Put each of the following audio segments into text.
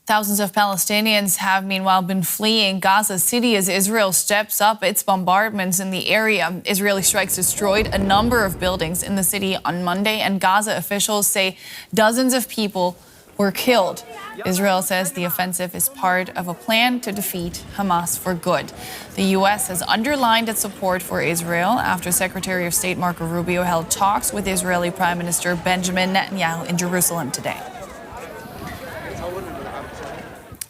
Thousands of Palestinians have meanwhile been fleeing Gaza City as Israel steps up its bombardments in the area. Israeli strikes destroyed a number of buildings in the city on Monday, and Gaza officials say dozens of people were killed. Israel says the offensive is part of a plan to defeat Hamas for good. The U.S. has underlined its support for Israel after Secretary of State Marco Rubio held talks with Israeli Prime Minister Benjamin Netanyahu in Jerusalem today.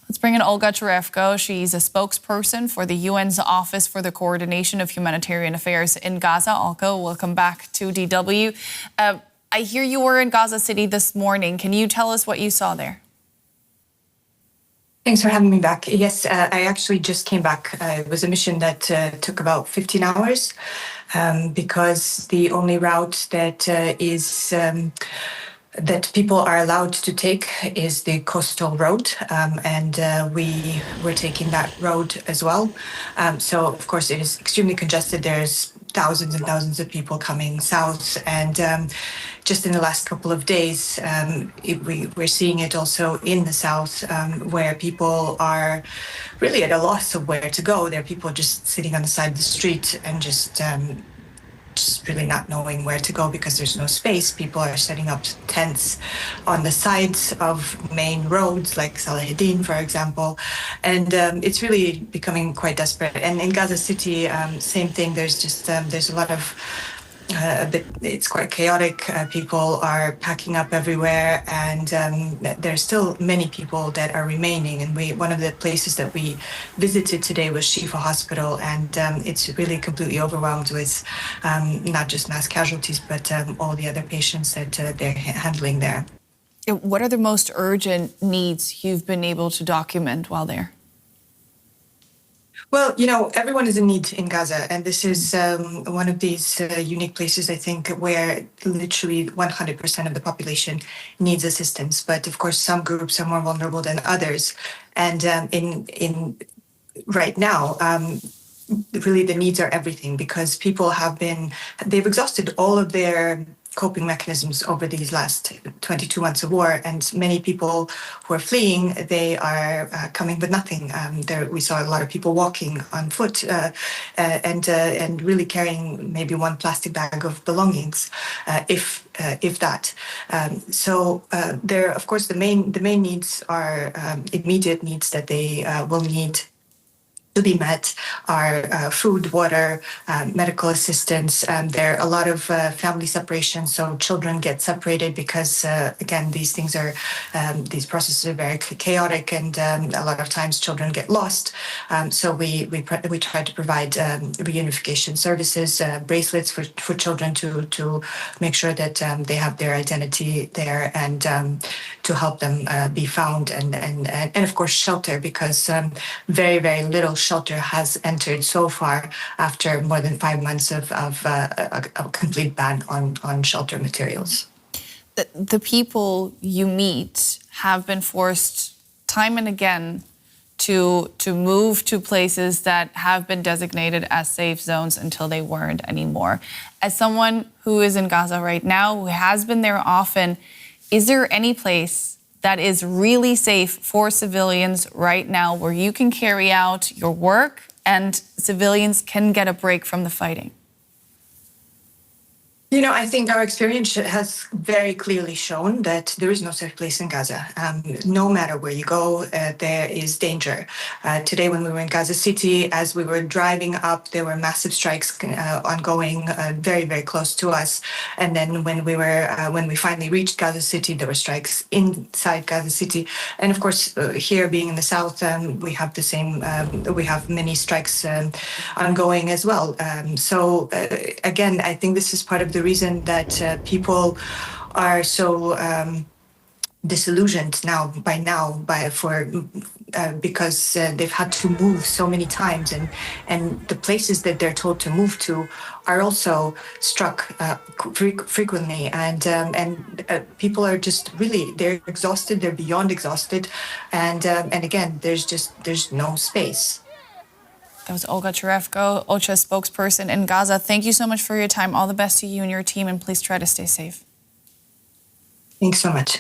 Let's bring in Olga Cherevko. She's a spokesperson for the UN's Office for the Coordination of Humanitarian Affairs in Gaza. Olga, welcome back to DW. I hear you were in Gaza City this morning. Can you tell us what you saw there? Thanks for having me back. Yes, I actually just came back. It was a mission that took about 15 hours because the only route that people are allowed to take is the coastal road, and we were taking that road as well. So, of course, it is extremely congested. There's thousands and thousands of people coming south, and just in the last couple of days, we're seeing it also in the south, where people are really at a loss of where to go. There are people just sitting on the side of the street and just really not knowing where to go because there's no space. People are setting up tents on the sides of main roads like Salahadin, for example, and it's really becoming quite desperate. And in Gaza City, same thing. There's a lot of it's quite chaotic. People are packing up everywhere, and there's still many people that are remaining. And one of the places that we visited today was Shifa Hospital, and it's really completely overwhelmed with not just mass casualties, but all the other patients that they're handling there. What are the most urgent needs you've been able to document while there? Well, everyone is in need in Gaza, and this is one of these unique places, I think, where literally 100% of the population needs assistance. But of course, some groups are more vulnerable than others. And in right now, really the needs are everything, because people they've exhausted all of their coping mechanisms over these last 22 months of war, and many people who are fleeing, they are coming with nothing. We saw a lot of people walking on foot and really carrying maybe one plastic bag of belongings, if that. So there, of course, the main needs are immediate needs that they will need to be met are food, water, medical assistance. There are a lot of family separations, so children get separated because, again, these processes are very chaotic, and a lot of times children get lost. So we try to provide reunification services, bracelets for children to make sure that they have their identity there, and to help them be found, and of course shelter, because very, very little shelter has entered so far after more than 5 months of a complete ban on shelter materials. The people you meet have been forced time and again to move to places that have been designated as safe zones until they weren't anymore. As someone who is in Gaza right now, who has been there often, is there any place that is really safe for civilians right now where you can carry out your work and civilians can get a break from the fighting? I think our experience has very clearly shown that there is no safe place in Gaza. No matter where you go, there is danger. Today, when we were in Gaza City, as we were driving up, there were massive strikes ongoing, very, very close to us. And then when we finally reached Gaza City, there were strikes inside Gaza City. And of course, here being in the south, we have the same. We have many strikes ongoing as well. So again, I think this is part of the reason that people are so disillusioned because they've had to move so many times, and the places that they're told to move to are also struck frequently, and people are just really, they're exhausted, they're beyond exhausted, and again, there's no space. That was Olga Cherevko, OCHA spokesperson in Gaza. Thank you so much for your time. All the best to you and your team, and please try to stay safe. Thanks so much.